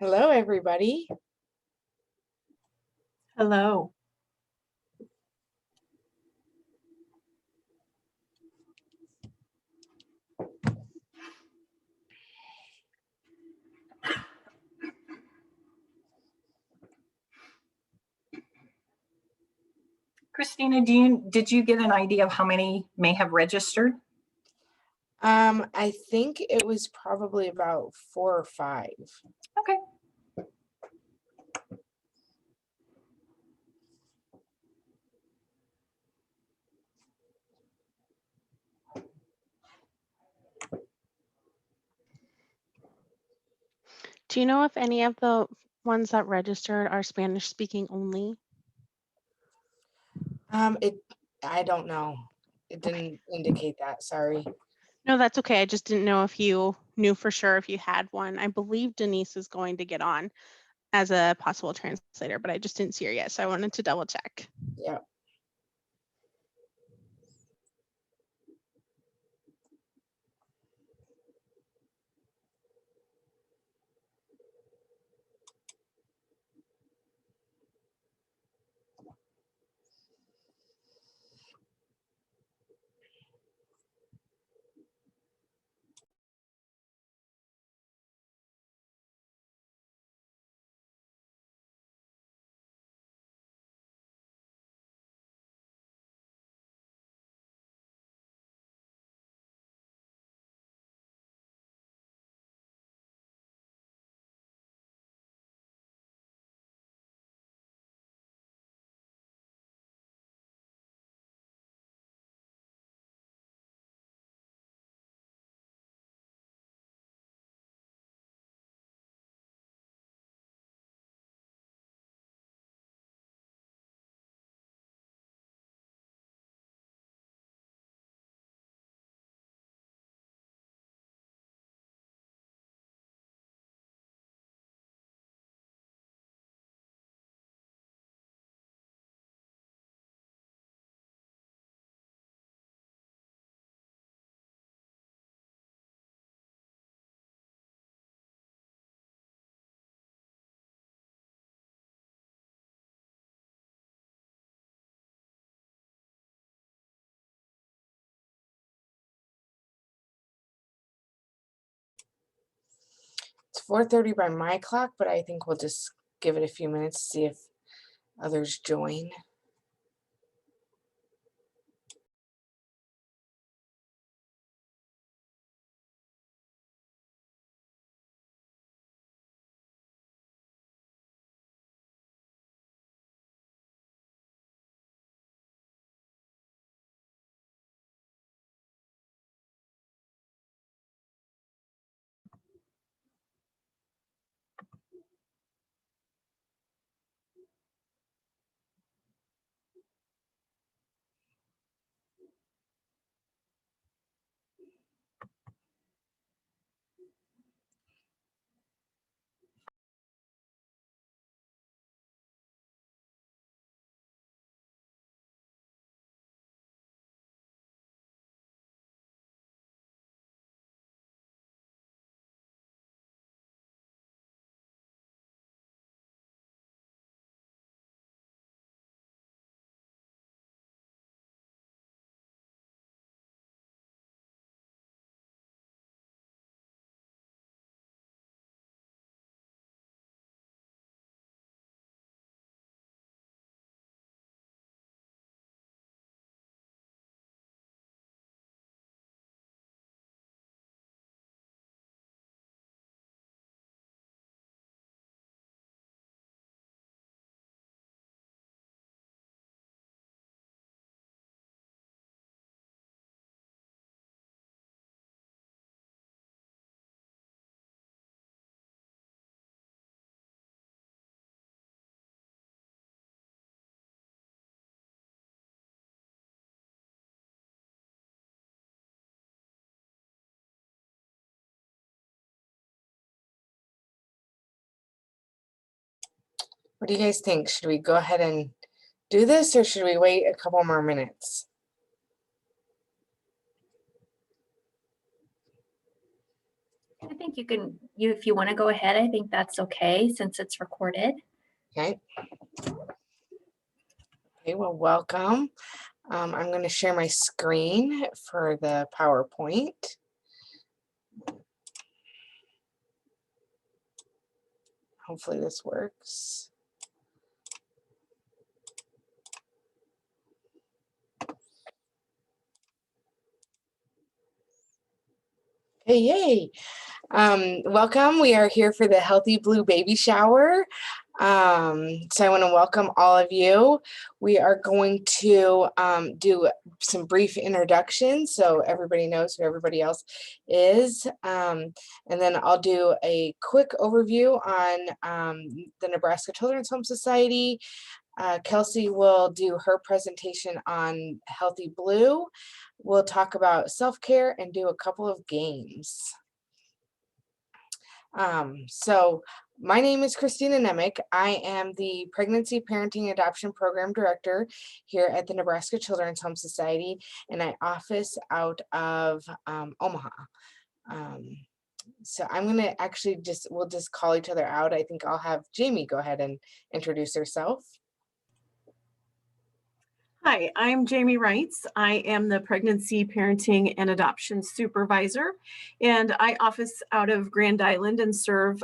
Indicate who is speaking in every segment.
Speaker 1: Hello, everybody.
Speaker 2: Hello. Christina, did you get an idea of how many may have registered?
Speaker 1: I think it was probably about 4 or 5.
Speaker 2: Okay.
Speaker 3: Do you know if any of the ones that registered are Spanish speaking only?
Speaker 1: I don't know. It didn't indicate that, sorry.
Speaker 3: No, that's okay. I just didn't know if you knew for sure if you had one. I believe Denise is going to get on as a possible translator, but I just didn't see her yet, so I wanted to double check.
Speaker 1: Yeah. It's 4:30 by my clock, but I think we'll just give it a few minutes to see if others join. What do you guys think? Should we go ahead and do this, or should we wait a couple more minutes?
Speaker 4: think if you want to go ahead, I think that's okay since it's recorded.
Speaker 1: Okay. Okay, well, welcome. I'm going to share my screen for the PowerPoint. Hopefully this works. Hey, yay. Welcome. We are here for the Healthy Blue Baby Shower. So I want to welcome all of you. We are going to do some brief introductions so everybody knows who everybody else is. And then I'll do a quick overview on the Nebraska Children's Home Society. Kelsey will do her presentation on Healthy Blue. We'll talk about self-care and do a couple of games. So my name is Christina Nemick. I am the Pregnancy, Parenting, Adoption Program Director here at the Nebraska Children's Home Society, and I office out of Omaha. So I'm going to actually we'll just call each other out. I think I'll have Jamie go ahead and introduce herself.
Speaker 5: Hi, I'm Jamie Wrights. I am the Pregnancy, Parenting, and Adoption Supervisor, and I office out of Grand Island and serve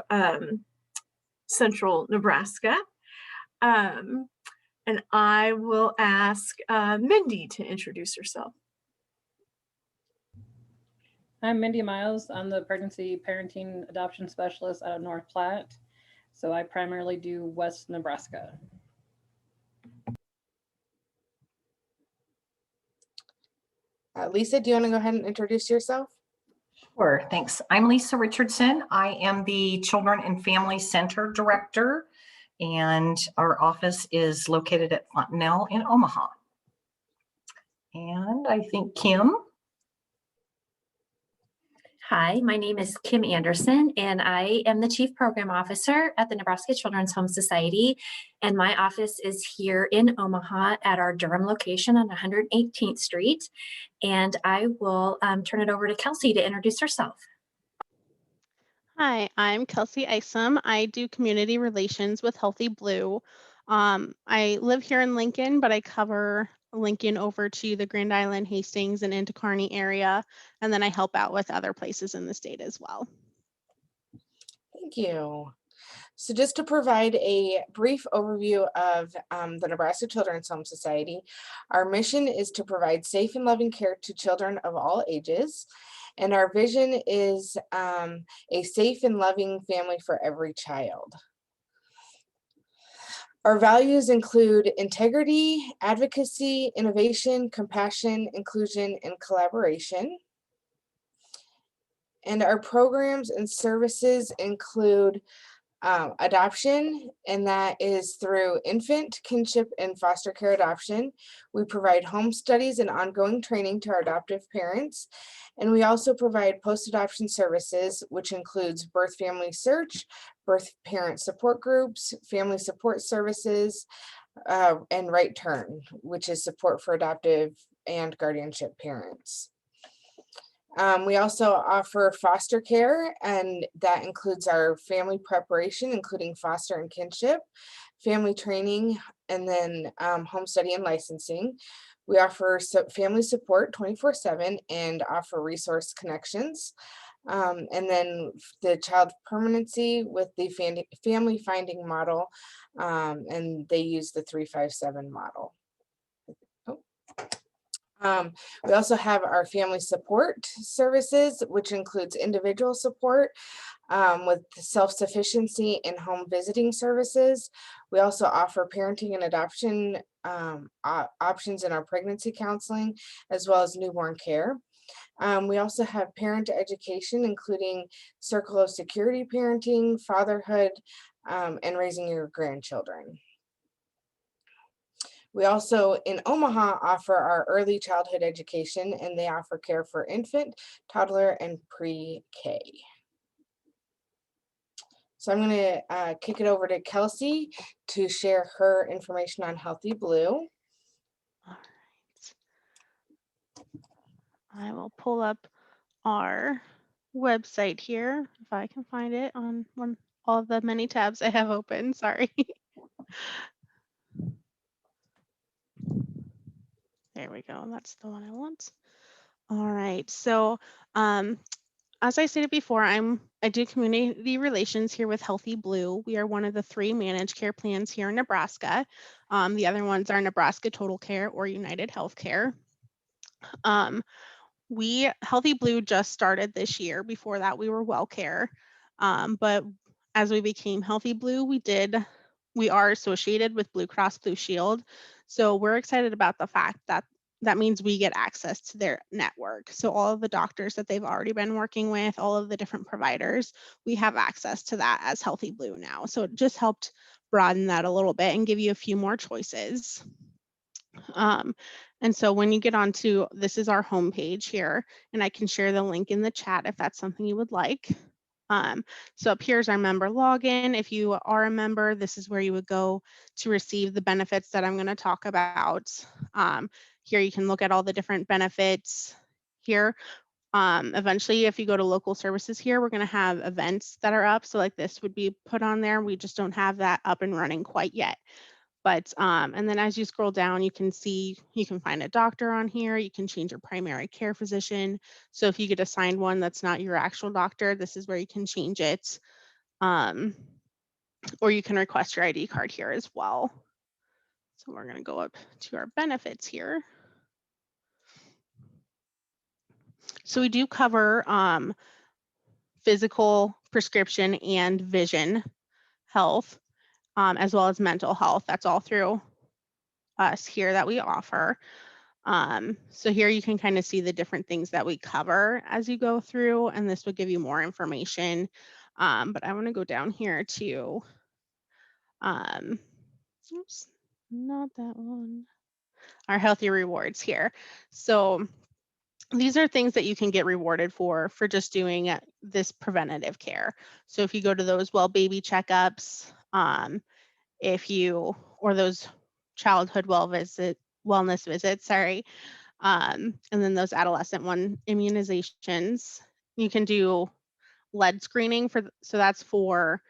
Speaker 5: Central Nebraska. And I will ask Mindy to introduce herself.
Speaker 6: I'm Mindy Miles. I'm the Pregnancy, Parenting, Adoption Specialist out of North Platte. So I primarily do West Nebraska.
Speaker 1: Lisa, do you want to go ahead and introduce yourself?
Speaker 2: Sure, thanks. I'm Lisa Richardson. I am the Children and Family Center Director, and our office is located at Fontanelle in Omaha. And I think Kim.
Speaker 4: Hi, my name is Kim Anderson, and I am the Chief Program Officer at the Nebraska Children's Home Society. And my office is here in Omaha at our Durham location on 118th Street. And I will turn it over to Kelsey to introduce herself.
Speaker 3: Hi, I'm Kelsey Isom. I do community relations with Healthy Blue. I live here in Lincoln, but I cover Lincoln over to the Grand Island, Hastings, and into Kearney area. And then I help out with other places in the state as well.
Speaker 1: Thank you. So just to provide a brief overview of the Nebraska Children's Home Society, our mission is to provide safe and loving care to children of all ages. And our vision is a safe and loving family for every child. Our values include integrity, advocacy, innovation, compassion, inclusion, and collaboration. And our programs and services include adoption, and that is through infant, kinship, and foster care adoption. We provide home studies and ongoing training to our adoptive parents. And we also provide post-adoption services, which includes birth family search, birth parent support groups, family support services, and right turn, which is support for adoptive and guardianship parents. We also offer foster care, and that includes our family preparation, including foster and kinship, family training, and then home study and licensing. We offer family support 24/7 and offer resource connections. And then the child permanency with the family finding model, and they use the 357 model. We also have our family support services, which includes individual support with self-sufficiency and home visiting services. We also offer parenting and adoption options in our pregnancy counseling, as well as newborn care. We also have parent education, including circle of security parenting, fatherhood, and raising your grandchildren. We also in Omaha offer our early childhood education, and they offer care for infant, toddler, and pre-K. So I'm going to kick it over to Kelsey to share her information on Healthy Blue.
Speaker 3: All right. I will pull up our website here, if I can find it on all the many tabs I have open. Sorry. There we go. That's the one I want. All right. So, as I stated before, I do community relations here with Healthy Blue. We are one of the 3 managed care plans here in Nebraska. The other ones are Nebraska Total Care or United Healthcare. Healthy Blue just started this year. Before that, we were WellCare. But as we became Healthy Blue, we are associated with Blue Cross Blue Shield. So we're excited about the fact that that means we get access to their network. So all of the doctors that they've already been working with, all of the different providers, we have access to that as Healthy Blue now. So it just helped broaden that a little bit and give you a few more choices. And so when you get onto, this is our homepage here, and I can share the link in the chat if that's something you would like. So up here is our member login. If you are a member, this is where you would go to receive the benefits that I'm going to talk about. Here you can look at all the different benefits here. Eventually, if you go to local services here, we're going to have events that are up. So like this would be put on there. We just don't have that up and running quite yet. But, and then as you scroll down, you can see, you can find a doctor on here. You can change your primary care physician. So if you get assigned one that's not your actual doctor, this is where you can change it. Or you can request your ID card here as well. So we're going to go up to our benefits here. So we do cover physical, prescription, and vision health, as well as mental health. That's all through us here that we offer. So here you can kind of see the different things that we cover as you go through, and this would give you more information. But I want to go down here to, oops, not that one, our healthy rewards here. So these are things that you can get rewarded for just doing this preventative care. So if you go to those baby checkups, or those childhood wellness visits, sorry, and then those adolescent immunizations, you can do lead screening so that's for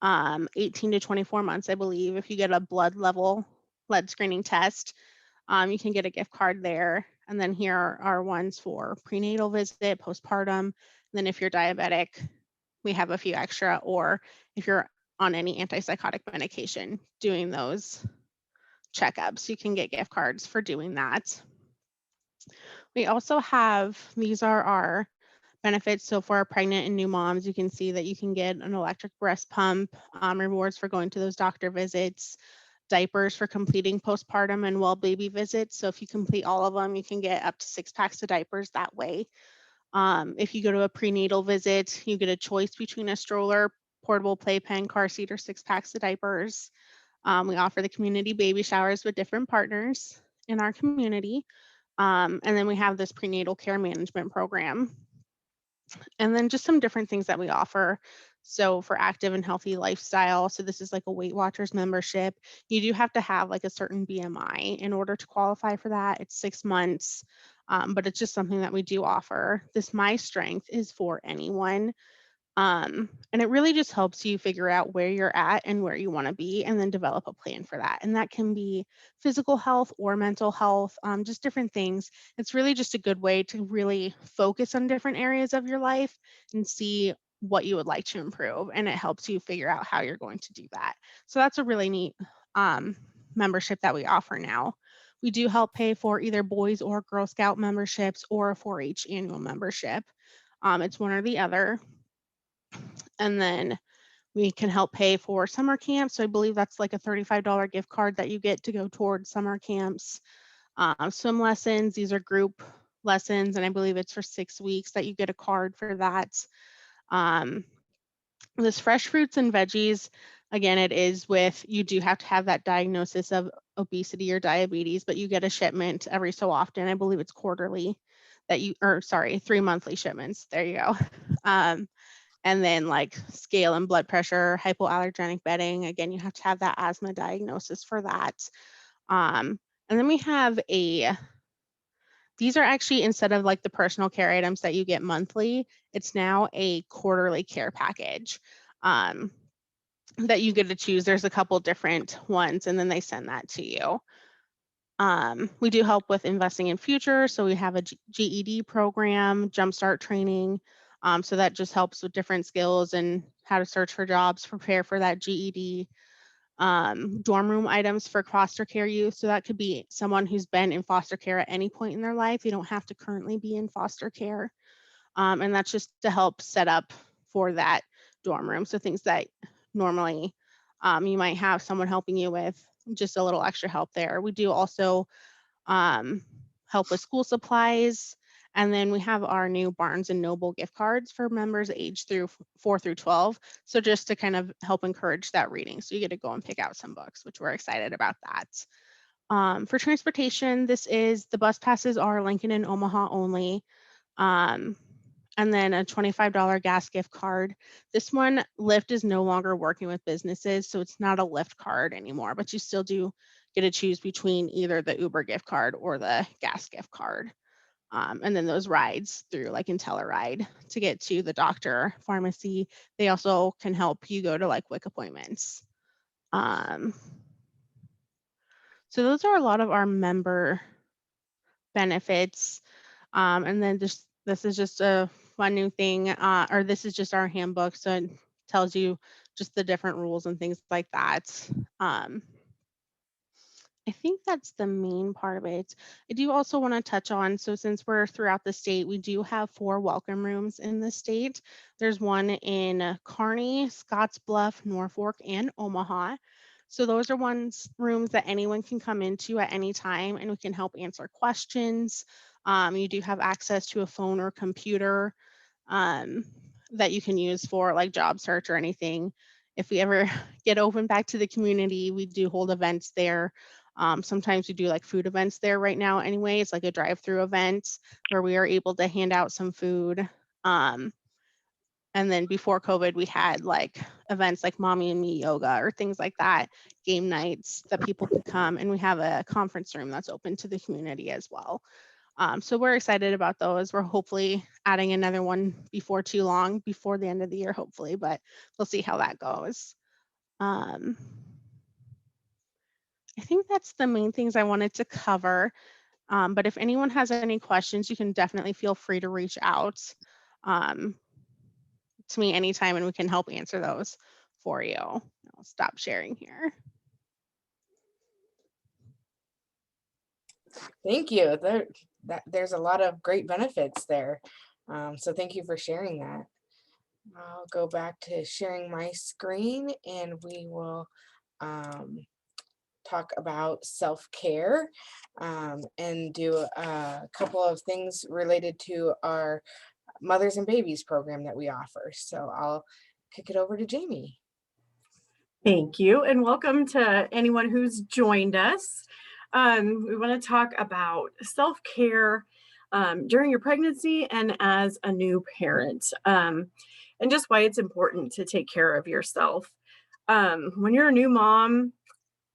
Speaker 3: 18 to 24 months, I believe. If you get a blood level lead screening test, you can get a gift card there. And then here are ones for prenatal visit, postpartum. And then if you're diabetic, we have a few extra, or if you're on any antipsychotic medication, doing those checkups, you can get gift cards for doing that. We also have, these are our benefits. So for our pregnant and new moms, you can see that you can get an electric breast pump, rewards for going to those doctor visits, diapers for completing postpartum and well baby visits. So if you complete all of them, you can get up to 6 packs of diapers that way. If you go to a prenatal visit, you get a choice between a stroller, portable playpen, car seat, or 6 packs of diapers. We offer the community baby showers with different partners in our community. And then we have this prenatal care management program. And then just some different things that we offer. So for active and healthy lifestyle, so this is like a Weight Watchers membership. You do have to have like a certain BMI in order to qualify for that. It's 6 months, but it's just something that we do offer. This My Strength is for anyone. And it really just helps you figure out where you're at and where you want to be, and then develop a plan for that. And that can be physical health or mental health, just different things. It's really just a good way to really focus on different areas of your life and see what you would like to improve. And it helps you figure out how you're going to do that. So that's a really neat membership that we offer now. We do help pay for either Boys or Girl Scout memberships or a 4-H annual membership. It's one or the other. And then we can help pay for summer camps. So I believe that's like a $35 gift card that you get to go towards summer camps. Swim lessons, these are group lessons, and I believe it's for 6 weeks that you get a card for that. This fresh fruits and veggies, again, it is you do have to have that diagnosis of obesity or diabetes, but you get a shipment every so often. I believe it's quarterly 3 monthly shipments. There you go. And then like scale and blood pressure, hypoallergenic bedding. Again, you have to have that asthma diagnosis for that. And then we have These are actually, instead of like the personal care items that you get monthly, it's now a quarterly care package that you get to choose. There's a couple different ones, and then they send that to you. We do help with investing in future. So we have a GED program, Jumpstart training. So that just helps with different skills and how to search for jobs, prepare for that GED. Dorm room items for foster care youth. So that could be someone who's been in foster care at any point in their life. They don't have to currently be in foster care. And that's just to help set up for that dorm room. So things that normally you might have someone helping you with, just a little extra help there. We do also help with school supplies. And then we have our new Barnes and Noble gift cards for members aged through 4 through 12. So just to kind of help encourage that reading. So you get to go and pick out some books, which we're excited about that. For transportation, the bus passes are Lincoln and Omaha only. And then a $25 gas gift card. This one, Lyft is no longer working with businesses, so it's not a Lyft card anymore, but you still do get to choose between either the Uber gift card or the gas gift card. And then those rides through like IntelliRide to get to the doctor, pharmacy. They also can help you go to like WIC appointments. So those are a lot of our member benefits. And then this is just a fun new thing, or this is just our handbook. So it tells you just the different rules and things like that. I think that's the main part of it. I do also want to touch on, so since we're throughout the state, we do have 4 welcome rooms in the state. There's one in Kearney, Scottsbluff, Norfolk, and Omaha. So those are rooms that anyone can come into at any time, and we can help answer questions. You do have access to a phone or computer that you can use for like job search or anything. If we ever get open back to the community, we do hold events there. Sometimes we do like food events there right now anyway. It's like a drive-through event where we are able to hand out some food. And then before COVID, we had like events like Mommy and Me yoga or things like that, game nights that people could come. And we have a conference room that's open to the community as well. So we're excited about those. We're hopefully adding another one before too long, before the end of the year, hopefully, but we'll see how that goes. I think that's the main things I wanted to cover. But if anyone has any questions, you can definitely feel free to reach out to me anytime and we can help answer those for you. I'll stop sharing here.
Speaker 1: Thank you. There's a lot of great benefits there. So thank you for sharing that. I'll go back to sharing my screen and we will talk about self-care and do a couple of things related to our Mothers and Babies program that we offer. So I'll kick it over to Jamie.
Speaker 5: Thank you, and welcome to anyone who's joined us. We want to talk about self-care during your pregnancy and as a new parent, and just why it's important to take care of yourself. When you're a new mom,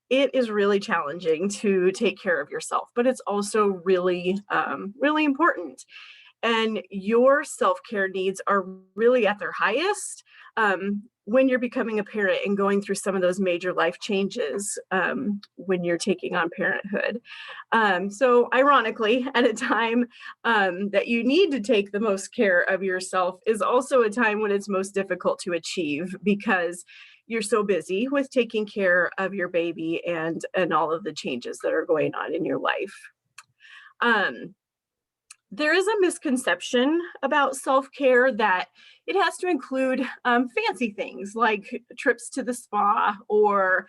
Speaker 5: it is really challenging to take care of yourself, but it's also really, really important. And your self-care needs are really at their highest when you're becoming a parent and going through some of those major life changes when you're taking on parenthood. So ironically, at a time that you need to take the most care of yourself is also a time when it's most difficult to achieve because you're so busy with taking care of your baby and all of the changes that are going on in your life. There is a misconception about self-care that it has to include fancy things like trips to the spa or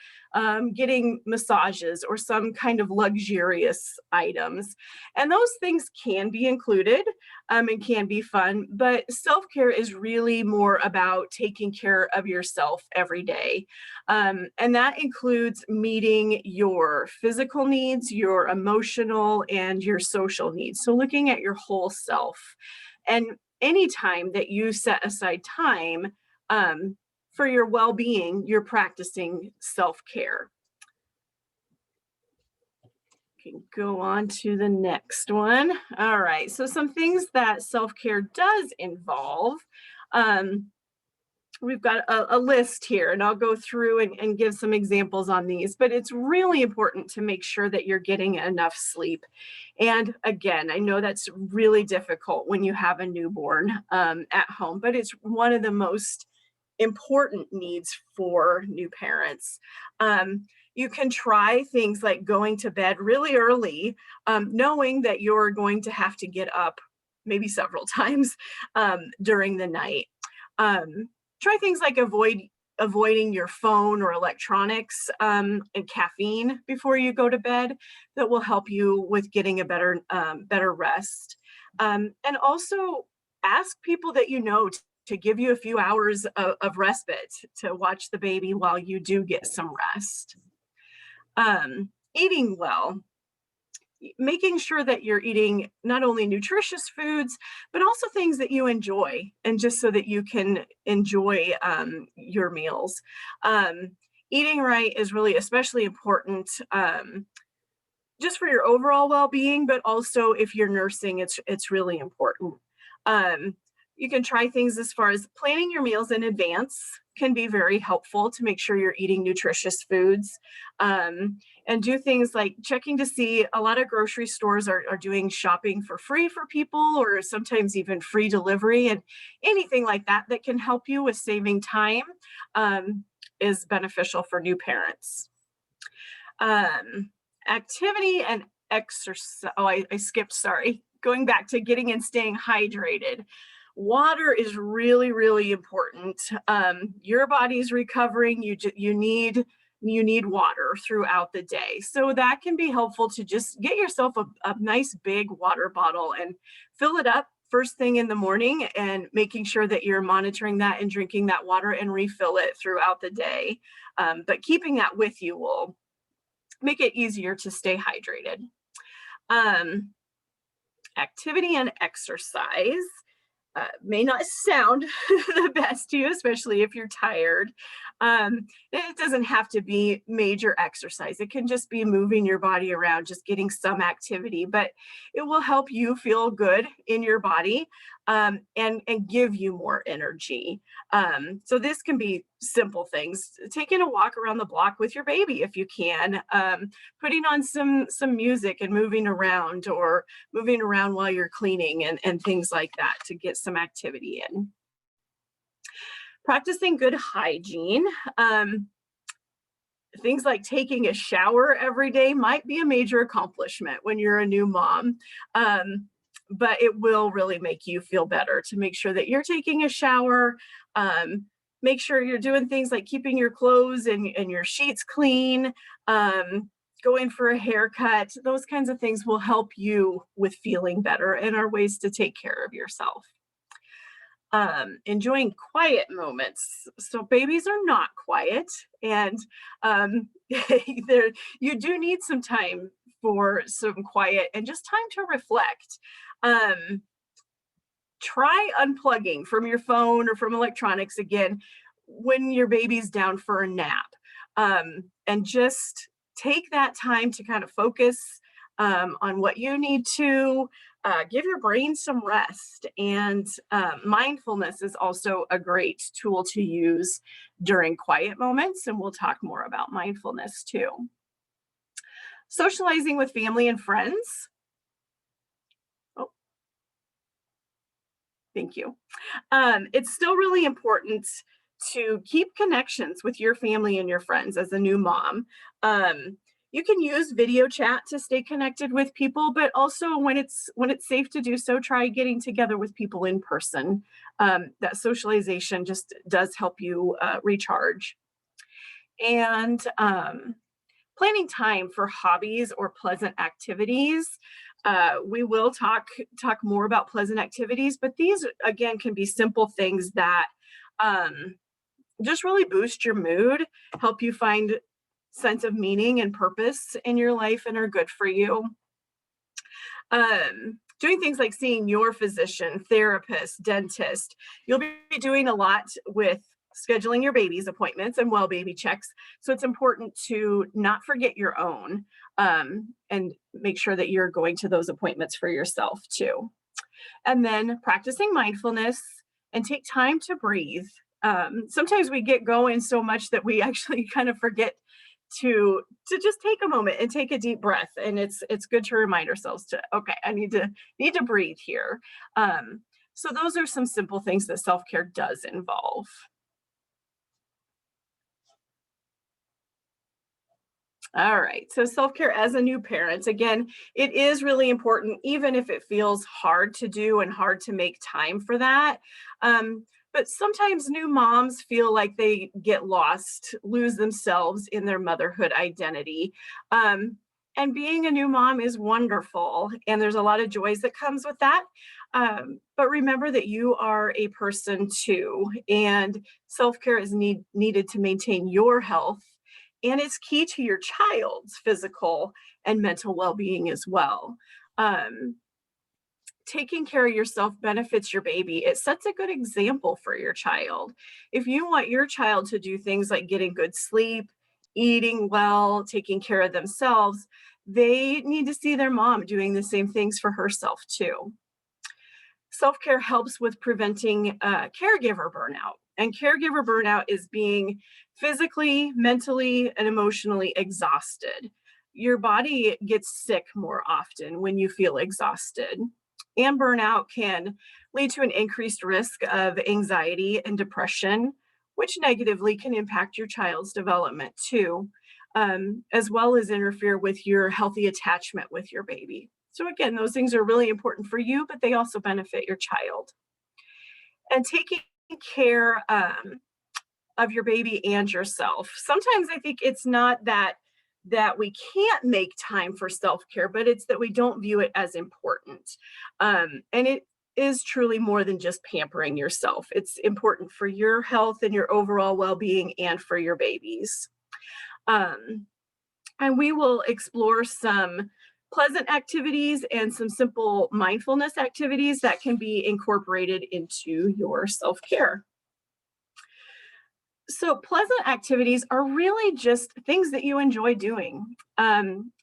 Speaker 5: getting massages or some kind of luxurious items. And those things can be included and can be fun, but self-care is really more about taking care of yourself every day. And that includes meeting your physical needs, your emotional, and your social needs. So looking at your whole self. And anytime that you set aside time for your well-being, you're practicing self-care. Can go on to the next one. All right, so some things that self-care does involve. We've got a list here, and I'll go through and give some examples on these, but it's really important to make sure that you're getting enough sleep. And again, I know that's really difficult when you have a newborn at home, but it's one of the most important needs for new parents. You can try things like going to bed really early, knowing that you're going to have to get up maybe several times during the night. Try things like avoiding your phone or electronics and caffeine before you go to bed. That will help you with getting a better rest. And also ask people that you know to give you a few hours of respite to watch the baby while you do get some rest. Eating well. Making sure that you're eating not only nutritious foods, but also things that you enjoy, and just so that you can enjoy your meals. Eating right is really especially important just for your overall well-being, but also if you're nursing, it's really important. You can try things as far as planning your meals in advance can be very helpful to make sure you're eating nutritious foods. And do things like checking to see, a lot of grocery stores are doing shopping for free for people, or sometimes even free delivery, and anything like that that can help you with saving time is beneficial for new parents. Activity and exercise. Oh, I skipped, sorry. Going back to getting and staying hydrated. Water is really, really important. Your body's recovering. You need water throughout the day. So that can be helpful to just get yourself a nice big water bottle and fill it up first thing in the morning, and making sure that you're monitoring that and drinking that water and refill it throughout the day. But keeping that with you will make it easier to stay hydrated. Activity and exercise. May not sound the best to you, especially if you're tired. It doesn't have to be major exercise. It can just be moving your body around, just getting some activity, but it will help you feel good in your body and give you more energy. So this can be simple things. Taking a walk around the block with your baby if you can, putting on some music and moving around, or moving around while you're cleaning and things like that to get some activity in. Practicing good hygiene. Things like taking a shower every day might be a major accomplishment when you're a new mom, but it will really make you feel better to make sure that you're taking a shower. Make sure you're doing things like keeping your clothes and your sheets clean, going for a haircut. Those kinds of things will help you with feeling better and are ways to take care of yourself. Enjoying quiet moments. So babies are not quiet, and you do need some time for some quiet and just time to reflect. Try unplugging from your phone or from electronics again when your baby's down for a nap, and just take that time to kind of focus on what you need to. Give your brain some rest. And mindfulness is also a great tool to use during quiet moments, and we'll talk more about mindfulness too. Socializing with family and friends. Oh, thank you. It's still really important to keep connections with your family and your friends as a new mom. You can use video chat to stay connected with people, but also when it's safe to do so, try getting together with people in person. That socialization just does help you recharge. And planning time for hobbies or pleasant activities. We will talk more about pleasant activities, but these again can be simple things that just really boost your mood, help you find sense of meaning and purpose in your life, and are good for you. Doing things like seeing your physician, therapist, dentist. You'll be doing a lot with scheduling your baby's appointments and well baby checks. So it's important to not forget your own, and make sure that you're going to those appointments for yourself too. And then practicing mindfulness and take time to breathe. Sometimes we get going so much that we actually kind of forget to just take a moment and take a deep breath. And it's good to remind ourselves to, okay, I need to breathe here. So those are some simple things that self-care does involve. All right, so self-care as a new parent, again, it is really important, even if it feels hard to do and hard to make time for that. But sometimes new moms feel like they get lost, lose themselves in their motherhood identity. And being a new mom is wonderful, and there's a lot of joys that comes with that. But remember that you are a person too, and self-care is needed to maintain your health. And it's key to your child's physical and mental well-being as well. Taking care of yourself benefits your baby. It sets a good example for your child. If you want your child to do things like getting good sleep, eating well, taking care of themselves, they need to see their mom doing the same things for herself too. Self-care helps with preventing caregiver burnout. And caregiver burnout is being physically, mentally, and emotionally exhausted. Your body gets sick more often when you feel exhausted. And burnout can lead to an increased risk of anxiety and depression, which negatively can impact your child's development too, as well as interfere with your healthy attachment with your baby. So again, those things are really important for you, but they also benefit your child. And taking care of your baby and yourself. Sometimes I think it's not that we can't make time for self-care, but it's that we don't view it as important. And it is truly more than just pampering yourself. It's important for your health and your overall well-being and for your babies. And we will explore some pleasant activities and some simple mindfulness activities that can be incorporated into your self-care. So pleasant activities are really just things that you enjoy doing.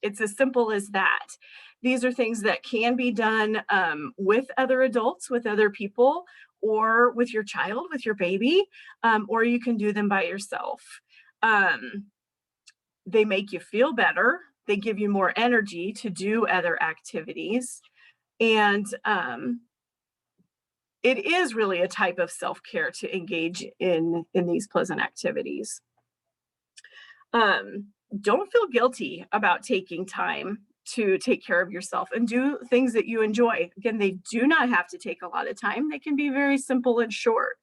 Speaker 5: It's as simple as that. These are things that can be done with other adults, with other people, or with your child, with your baby, or you can do them by yourself. They make you feel better. They give you more energy to do other activities. And it is really a type of self-care to engage in these pleasant activities. Don't feel guilty about taking time to take care of yourself and do things that you enjoy. Again, they do not have to take a lot of time. They can be very simple and short,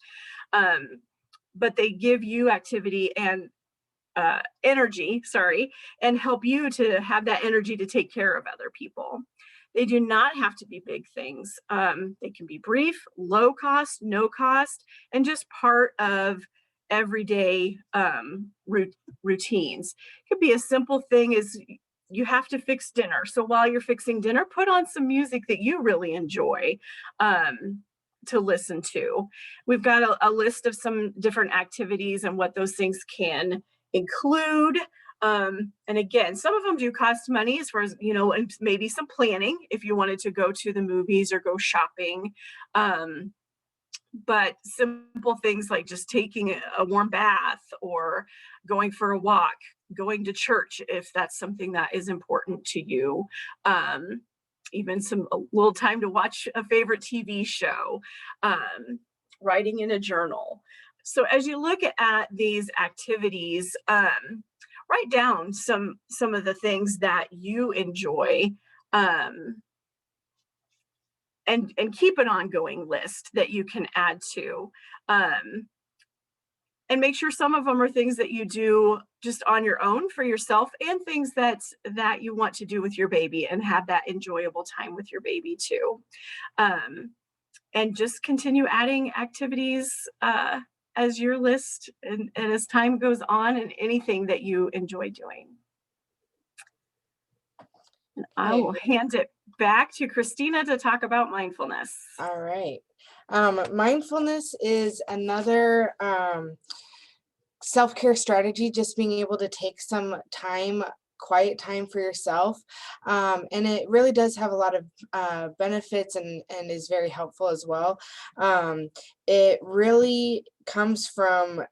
Speaker 5: but they give you activity and energy, and help you to have that energy to take care of other people. They do not have to be big things. They can be brief, low cost, no cost, and just part of everyday routines. It could be a simple thing as you have to fix dinner. So while you're fixing dinner, put on some music that you really enjoy to listen to. We've got a list of some different activities and what those things can include. And again, some of them do cost money as far as, and maybe some planning if you wanted to go to the movies or go shopping. But simple things like just taking a warm bath or going for a walk, going to church, if that's something that is important to you. Even a little time to watch a favorite TV show, writing in a journal. So as you look at these activities, write down some of the things that you enjoy, and keep an ongoing list that you can add to. And make sure some of them are things that you do just on your own for yourself, and things that you want to do with your baby and have that enjoyable time with your baby too. And just continue adding activities as your list and as time goes on, and anything that you enjoy doing. And I will hand it back to Christina to talk about mindfulness.
Speaker 1: All right. Mindfulness is another self-care strategy, just being able to take some time, quiet time for yourself. And it really does have a lot of benefits and is very helpful as well. It really comes from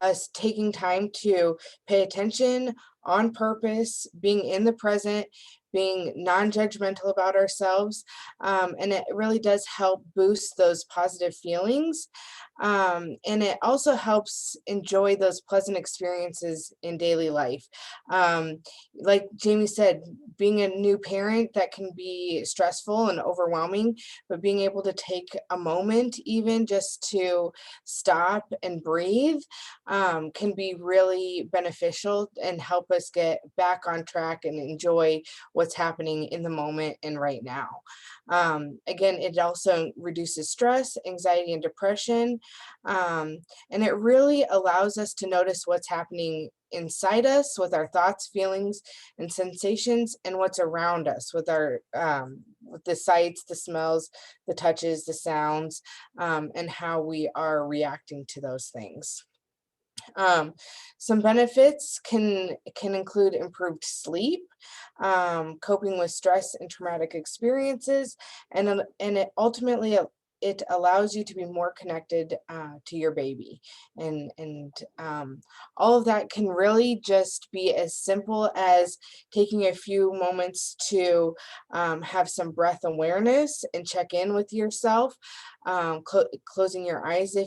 Speaker 1: us taking time to pay attention on purpose, being in the present, being non-judgmental about ourselves. And it really does help boost those positive feelings. And it also helps enjoy those pleasant experiences in daily life. Like Jamie said, being a new parent, that can be stressful and overwhelming, but being able to take a moment even just to stop and breathe can be really beneficial and help us get back on track and enjoy what's happening in the moment and right now. Again, it also reduces stress, anxiety, and depression. And it really allows us to notice what's happening inside us with our thoughts, feelings, and sensations, and what's around us with our with the sights, the smells, the touches, the sounds, and how we are reacting to those things. Some benefits can include improved sleep, coping with stress and traumatic experiences, and it ultimately it allows you to be more connected to your baby, and all of that can really just be as simple as taking a few moments to have some breath awareness and check in with yourself, closing your eyes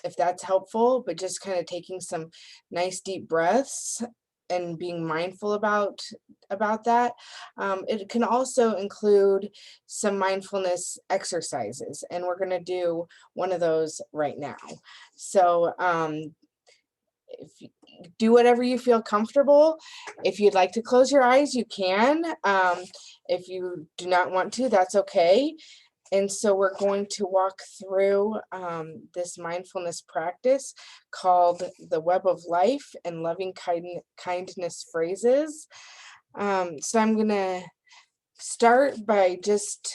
Speaker 1: if that's helpful, but just kind of taking some nice deep breaths and being mindful about that. It can also include some mindfulness exercises, and we're going to do one of those right now. So if you do whatever you feel comfortable. If you'd like to close your eyes, you can. If you do not want to, that's okay. And so we're going to walk through this mindfulness practice called the Web of Life and Loving Kindness Phrases. So I'm going to start by just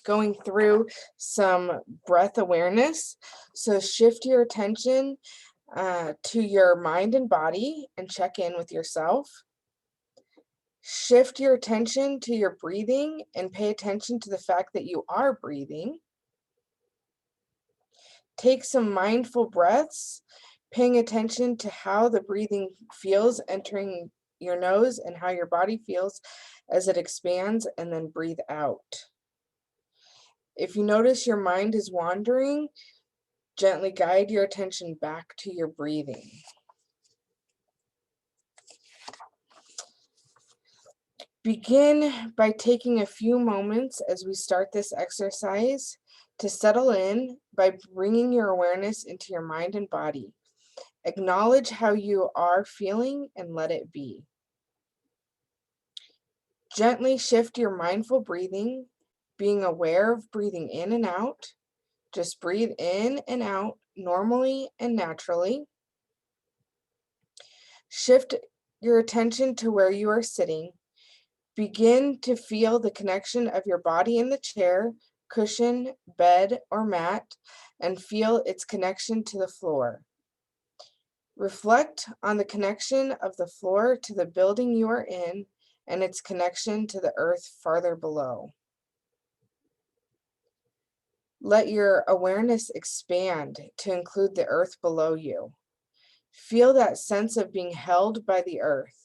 Speaker 1: going through some breath awareness. So shift your attention to your mind and body and check in with yourself. Shift your attention to your breathing and pay attention to the fact that you are breathing. Take some mindful breaths, paying attention to how the breathing feels entering your nose and how your body feels as it expands, and then breathe out. If you notice your mind is wandering, gently guide your attention back to your breathing. Begin by taking a few moments as we start this exercise to settle in by bringing your awareness into your mind and body. Acknowledge how you are feeling and let it be. Gently shift your mindful breathing, being aware of breathing in and out. Just breathe in and out normally and naturally. Shift your attention to where you are sitting. Begin to feel the connection of your body in the chair, cushion, bed, or mat, and feel its connection to the floor. Reflect on the connection of the floor to the building you are in and its connection to the earth farther below. Let your awareness expand to include the earth below you. Feel that sense of being held by the earth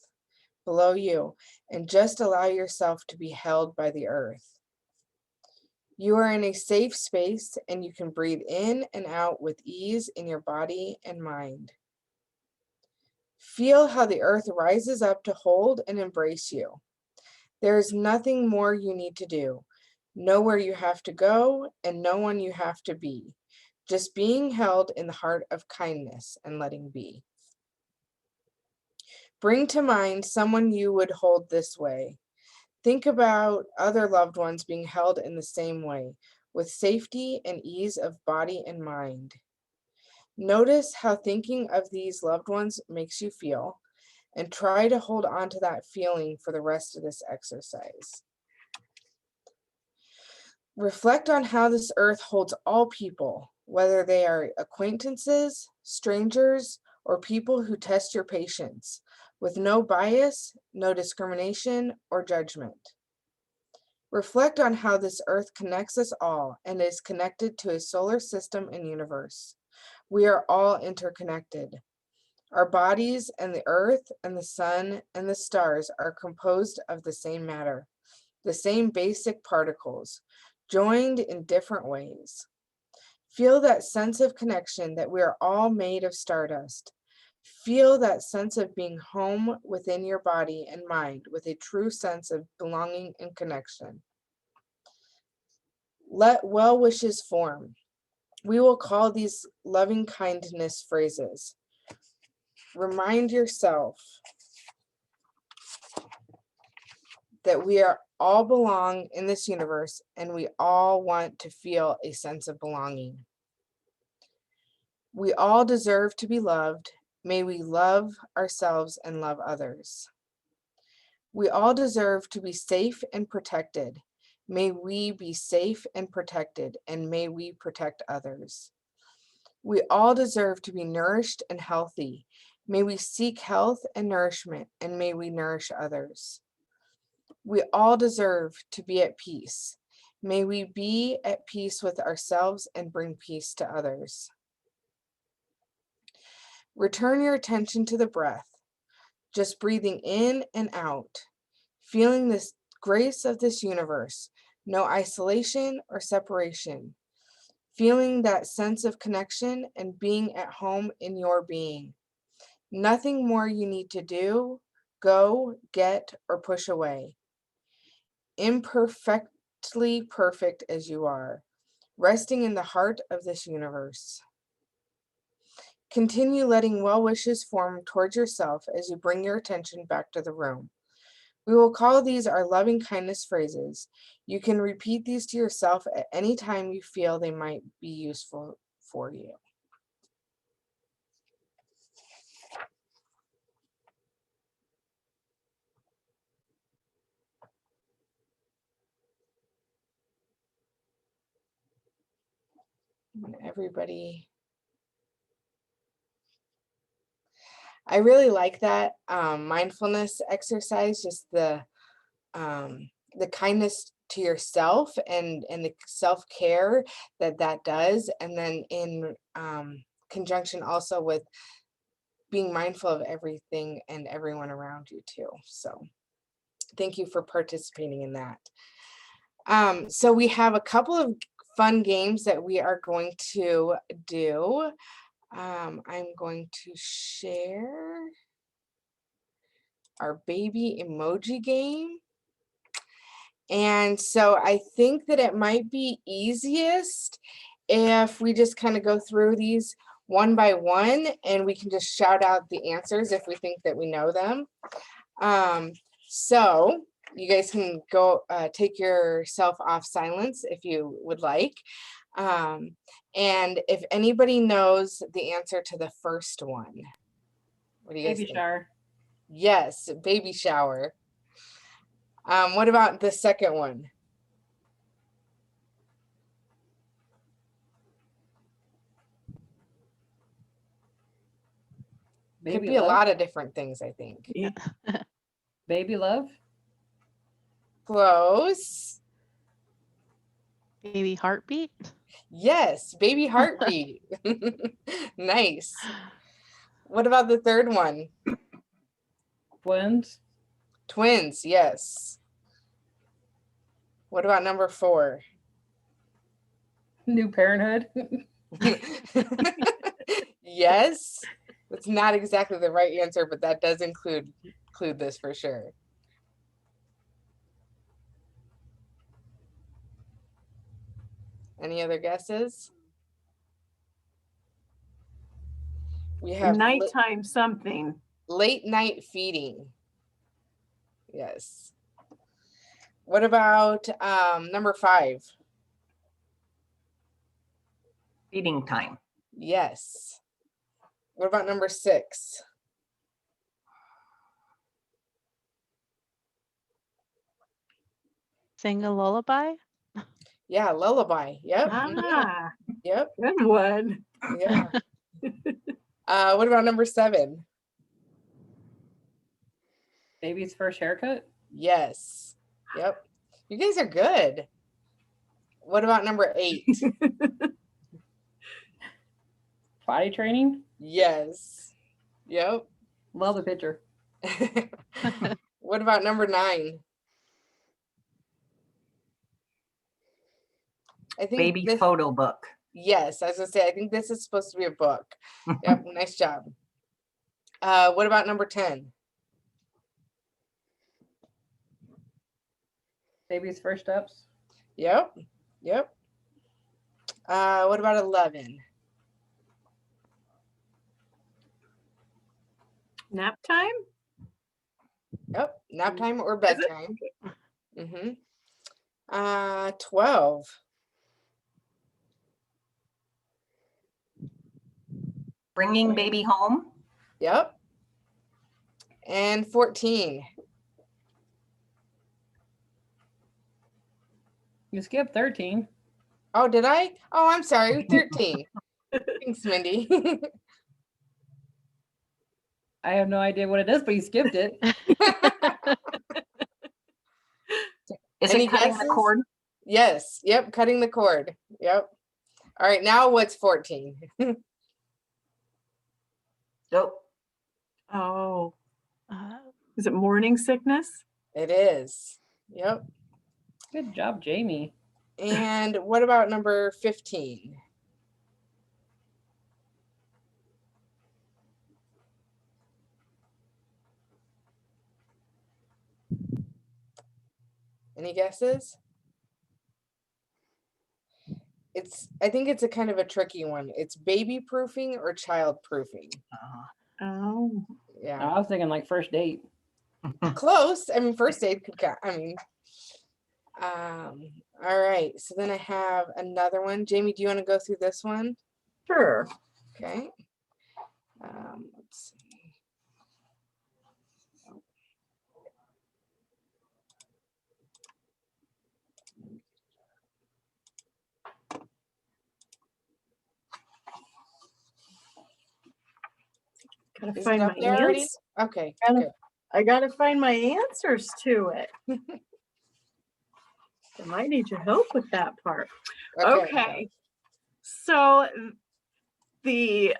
Speaker 1: below you, and just allow yourself to be held by the earth. You are in a safe space and you can breathe in and out with ease in your body and mind. Feel how the earth rises up to hold and embrace you. There is nothing more you need to do, nowhere you have to go, and no one you have to be. Just being held in the heart of kindness and letting be. Bring to mind someone you would hold this way. Think about other loved ones being held in the same way, with safety and ease of body and mind. Notice how thinking of these loved ones makes you feel, and try to hold on to that feeling for the rest of this exercise. Reflect on how this earth holds all people, whether they are acquaintances, strangers, or people who test your patience, with no bias, no discrimination, or judgment. Reflect on how this earth connects us all and is connected to a solar system and universe. We are all interconnected. Our bodies and the earth and the sun and the stars are composed of the same matter, the same basic particles, joined in different ways. Feel that sense of connection that we are all made of stardust. Feel that sense of being home within your body and mind with a true sense of belonging and connection. Let well wishes form. We will call these loving kindness phrases. Remind yourself that we are all belong in this universe and we all want to feel a sense of belonging. We all deserve to be loved. May we love ourselves and love others. We all deserve to be safe and protected. May we be safe and protected, and may we protect others. We all deserve to be nourished and healthy. May we seek health and nourishment, and may we nourish others. We all deserve to be at peace. May we be at peace with ourselves and bring peace to others. Return your attention to the breath, just breathing in and out, feeling this grace of this universe, no isolation or separation, feeling that sense of connection and being at home in your being. Nothing more you need to do, go, get, or push away. Imperfectly perfect as you are, resting in the heart of this universe. Continue letting well wishes form towards yourself as you bring your attention back to the room. We will call these our loving kindness phrases. You can repeat these to yourself at any time you feel they might be useful for you. Everybody, I really like that mindfulness exercise, just the kindness to yourself and the self-care that does, and then in conjunction also with being mindful of everything and everyone around you too. So thank you for participating in that. So we have a couple of fun games that we are going to do. I'm going to share our baby emoji game. And so I think that it might be easiest if we just kind of go through these one by one and we can just shout out the answers if we think that we know them. So you guys can go take yourself off silence if you would like. And if anybody knows the answer to the first one, what do you guys
Speaker 6: Baby
Speaker 1: think?
Speaker 6: shower.
Speaker 1: Yes, baby shower. What about the second one? Could
Speaker 6: Baby
Speaker 1: be a
Speaker 6: love.
Speaker 1: lot of different things, I think.
Speaker 5: Yeah.
Speaker 6: Baby love.
Speaker 1: Close.
Speaker 3: Baby heartbeat.
Speaker 1: Yes, baby heartbeat. Nice. What about the third one?
Speaker 6: Twins.
Speaker 1: Twins, yes. What about number 4?
Speaker 6: New parenthood.
Speaker 1: Yes. That's not exactly the right answer, but that does include this for sure. Any other guesses? We have
Speaker 5: Nighttime something.
Speaker 1: late night feeding. Yes. What about number 5?
Speaker 2: Feeding time.
Speaker 1: Yes. What about number 6?
Speaker 3: Sing a lullaby.
Speaker 1: Yeah, lullaby. Yep. mhm,
Speaker 5: Ah,
Speaker 1: Yep.
Speaker 5: good one.
Speaker 1: Yeah. What about number 7?
Speaker 6: Baby's first haircut.
Speaker 1: Yes. Yep. You guys are good. What about number 8?
Speaker 6: Potty training.
Speaker 1: Yes. Yep.
Speaker 6: Love the picture.
Speaker 1: What about number 9? I think
Speaker 2: Baby
Speaker 1: this,
Speaker 2: photo book.
Speaker 1: yes, I was gonna say, I think this is supposed to be a book. Yep, nice job. What about number 10?
Speaker 6: Baby's first steps.
Speaker 1: Yep. Yep. What about 11?
Speaker 5: Nap time?
Speaker 1: Yep. Nap time or
Speaker 5: Is it?
Speaker 1: bedtime. Mm-hmm. 12.
Speaker 2: Bringing baby home.
Speaker 1: Yep. And 14.
Speaker 6: You skipped 13.
Speaker 1: Oh, did I? Oh, I'm sorry. 13. Thanks, Mindy.
Speaker 6: I have no idea what it is, but you skipped it.
Speaker 2: Is
Speaker 1: Any
Speaker 2: it cutting
Speaker 1: guesses?
Speaker 2: the cord?
Speaker 1: Yes. Yep. Cutting the cord. Yep. All right. Now what's 14?
Speaker 2: Nope.
Speaker 5: Oh,
Speaker 3: Uh,
Speaker 5: is it morning sickness?
Speaker 1: It is. Yep.
Speaker 6: Good job, Jamie.
Speaker 1: And what about number 15? Any guesses? I think it's a kind of a tricky one. It's baby proofing or child proofing.
Speaker 5: Oh,
Speaker 1: Yeah.
Speaker 6: I was thinking like first date.
Speaker 1: Close. I mean, first aid could count. I mean, all right. So then I have another one. Jamie, do you want to go through this one?
Speaker 5: sure.
Speaker 1: Okay. Let's see.
Speaker 5: Gotta
Speaker 1: Is it
Speaker 5: find
Speaker 1: up
Speaker 5: my
Speaker 1: there already?
Speaker 5: answers.
Speaker 1: Okay.
Speaker 5: Gotta-
Speaker 1: Good.
Speaker 5: I gotta find my answers to it. I might need your help with that part. Okay. So the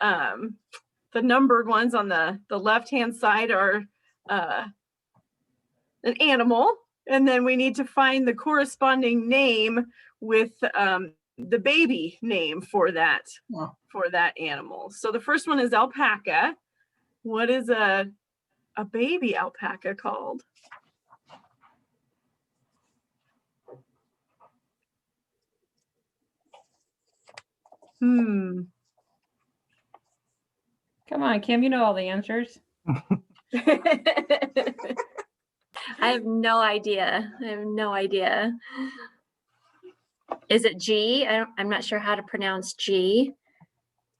Speaker 5: numbered ones on the left-hand side are an animal, and then we need to find the corresponding name with the baby name for that animal. So the first one is alpaca. What is a baby alpaca called?
Speaker 6: Come on, Kim, you know all the answers.
Speaker 4: I have no idea. I have no idea. Is it G? I'm not sure how to pronounce G.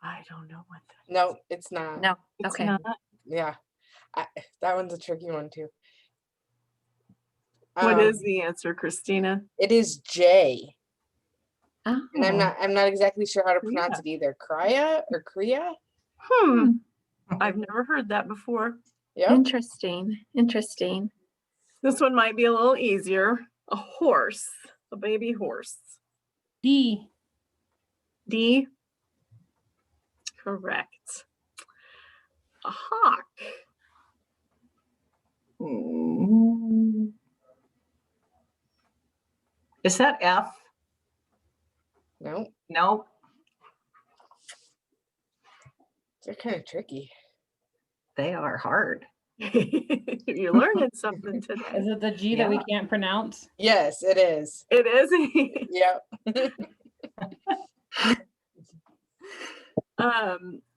Speaker 5: I don't know what that
Speaker 1: No, it's not.
Speaker 4: No.
Speaker 5: It's
Speaker 4: Okay.
Speaker 5: not.
Speaker 1: Yeah. That one's a tricky one too.
Speaker 5: What is the answer, Christina?
Speaker 1: It is J.
Speaker 4: Oh.
Speaker 1: And I'm not exactly sure how to
Speaker 5: Kriya.
Speaker 1: pronounce it either. Krya or Kriya?
Speaker 5: I've never heard that before.
Speaker 1: Yep.
Speaker 4: Interesting. Interesting.
Speaker 5: This one might be a little easier. A horse, a baby horse.
Speaker 6: D.
Speaker 5: D. Correct. A hawk.
Speaker 2: Is that F?
Speaker 1: No,
Speaker 2: No.
Speaker 1: they're kind of tricky.
Speaker 2: They are hard.
Speaker 5: You're learning something today.
Speaker 6: Is it the G that we
Speaker 2: Yeah.
Speaker 6: can't pronounce?
Speaker 1: Yes, it is.
Speaker 5: It is.
Speaker 1: Yep.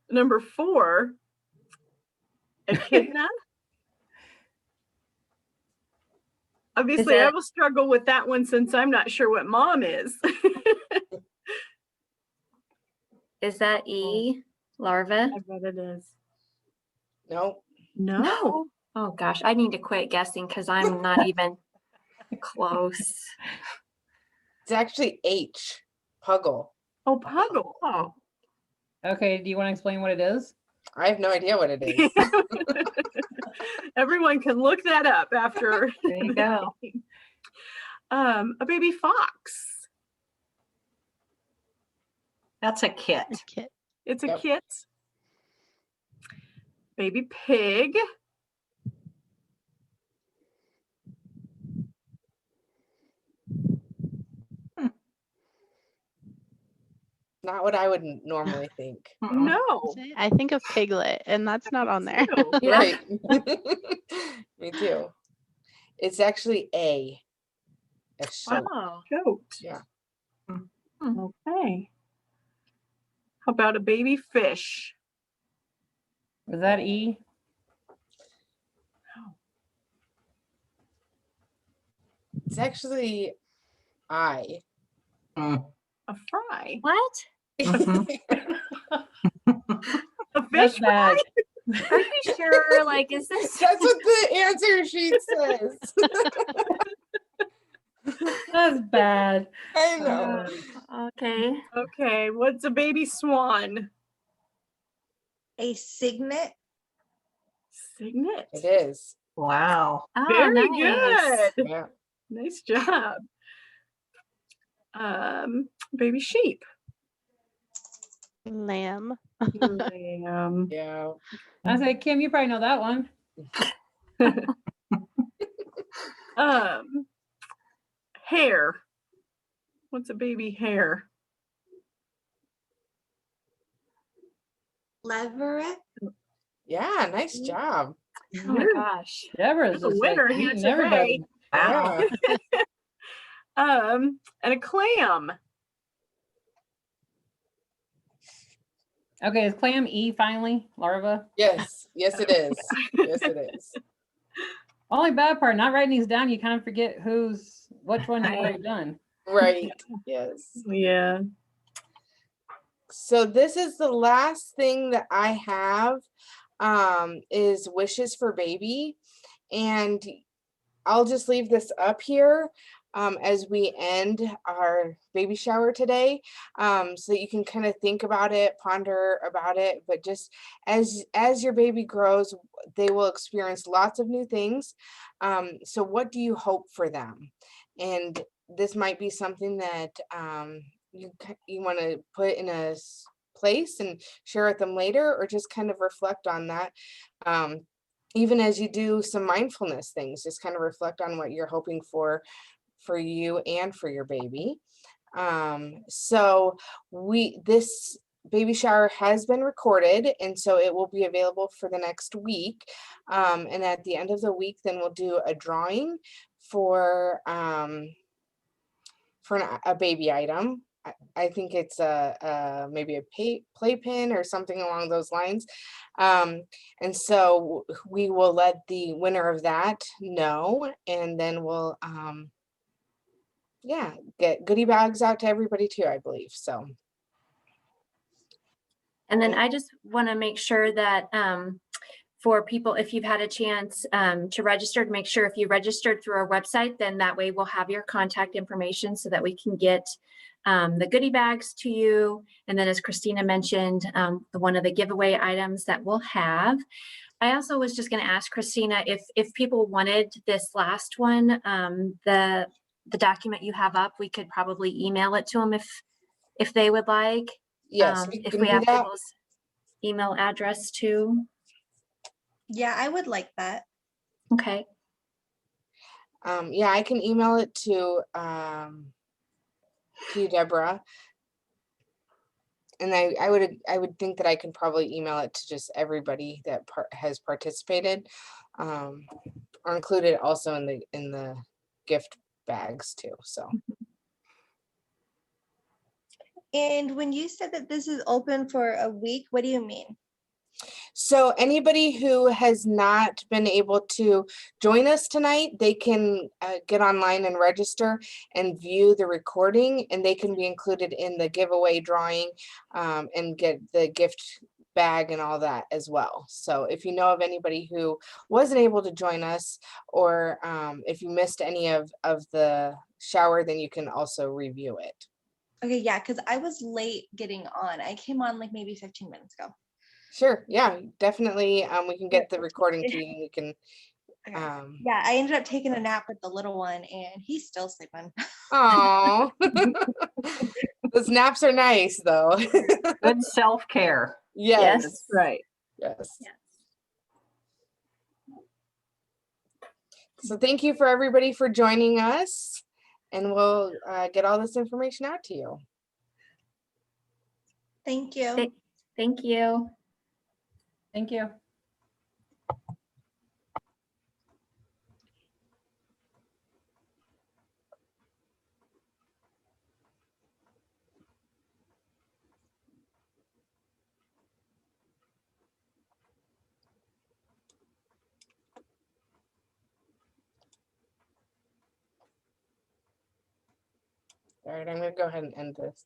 Speaker 5: Number 4, echidna. Obviously, I will struggle with that one since I'm not sure what mom is.
Speaker 4: Is that E? Larva?
Speaker 5: I bet it is.
Speaker 1: No.
Speaker 5: No.
Speaker 4: Oh gosh, I need to quit guessing because I'm not even close.
Speaker 1: It's It's actually H, Puggle.
Speaker 5: Oh, Puggle. Oh.
Speaker 6: Okay, do you want to explain what it is?
Speaker 1: I have no idea what it is.
Speaker 5: Everyone can look that up after.
Speaker 2: There you go.
Speaker 5: A baby fox.
Speaker 2: That's a kit.
Speaker 3: A kit.
Speaker 5: It's a
Speaker 1: Yep.
Speaker 5: kit. Baby pig.
Speaker 1: Not what I would normally think.
Speaker 2: Mm-mm.
Speaker 5: No.
Speaker 3: I think of piglet, and that's not on there.
Speaker 5: Ew.
Speaker 2: Yeah.
Speaker 1: Right. Me too. It's actually A. As show.
Speaker 4: Oh,
Speaker 5: Goat.
Speaker 1: Yeah.
Speaker 5: Okay. How about a baby fish?
Speaker 6: Was that E?
Speaker 1: It's actually I.
Speaker 2: Mm.
Speaker 5: A fry.
Speaker 4: what?
Speaker 2: Mhm.
Speaker 5: A
Speaker 6: That's
Speaker 5: fish
Speaker 6: bad.
Speaker 4: Are you sure? Like, is this?
Speaker 1: That's what the answer sheet says.
Speaker 6: That's bad.
Speaker 1: I know.
Speaker 4: Okay.
Speaker 5: Okay. What's a baby swan?
Speaker 7: A signet.
Speaker 5: Signet.
Speaker 1: It is.
Speaker 2: Wow.
Speaker 4: Oh,
Speaker 5: Very
Speaker 4: nice.
Speaker 5: good.
Speaker 1: Yeah.
Speaker 5: Nice job. Baby sheep.
Speaker 3: Lamb.
Speaker 5: Lamb.
Speaker 1: Yeah.
Speaker 6: I said, Kim, you probably know that one.
Speaker 5: Hare. What's a baby hare?
Speaker 7: Leveret.
Speaker 1: Yeah. Nice job.
Speaker 4: Oh my
Speaker 5: You're
Speaker 4: gosh.
Speaker 6: Deborah's
Speaker 5: the
Speaker 6: just like
Speaker 5: winner here
Speaker 6: beating
Speaker 5: today.
Speaker 6: everybody.
Speaker 2: Wow.
Speaker 1: Yeah.
Speaker 5: And a clam.
Speaker 6: Okay, is clam E finally? Larva?
Speaker 1: Yes. Yes, it is. Yes, it is.
Speaker 6: Only bad part, not writing these down, you kind of forget which one you've already done.
Speaker 1: Right. Yes.
Speaker 5: Yeah.
Speaker 1: So this is the last thing that I have is wishes for baby. And I'll just leave this up here as we end our baby shower today, so that you can kind of think about it, ponder about it. But just as your baby grows, they will experience lots of new things. So what do you hope for them? And this might be something that you want to put in a place and share with them later, or just kind of reflect on that. Even as you do some mindfulness things, just kind of reflect on what you're hoping for you and for your baby. So this baby shower has been recorded, and so it will be available for the next week. And at the end of the week, then we'll do a drawing for a baby item. I think it's maybe a playpen or something along those lines. And so we will let the winner of that know, and then we'll get goodie bags out to everybody too, I believe. So.
Speaker 4: And then I just want to make sure that for people, if you've had a chance to register, to make sure if you registered through our website, then that way we'll have your contact information so that we can get the goodie bags to you. And then as Christina mentioned, one of the giveaway items that we'll have. I also was just going to ask Christina if people wanted this last one, the document you have up, we could probably email it to them if they would like.
Speaker 1: Yes,
Speaker 4: If we have people's email address too.
Speaker 7: Yeah, I would like that.
Speaker 4: Okay.
Speaker 1: Yeah, I can email it to you, Deborah. And I would think that I can probably email it to just everybody that has participated, or include it also in the gift bags too. So.
Speaker 7: And when you said that this is open for a week, what do you mean?
Speaker 1: So anybody who has not been able to join us tonight, they can get online and register and view the recording, and they can be included in the giveaway drawing and get the gift bag and all that as well. So if you know of anybody who wasn't able to join us, or if you missed any of the shower, then you can also review it.
Speaker 7: Okay, yeah, because I was late getting on. I came on like maybe 15 minutes ago.
Speaker 1: Sure, yeah, definitely. We can get the recording to you, and you can.
Speaker 7: Okay. Yeah, I ended up taking a nap with the little one, and he's still sleeping.
Speaker 1: Oh, those naps are nice, though.
Speaker 2: Good self-care.
Speaker 1: Yes,
Speaker 5: That's right.
Speaker 1: yes.
Speaker 4: Yes.
Speaker 1: So thank you for everybody for joining us, and we'll get all this information out to you.
Speaker 7: Thank you.
Speaker 4: Thank you.
Speaker 6: Thank you.
Speaker 1: All right, I'm gonna go ahead and end this.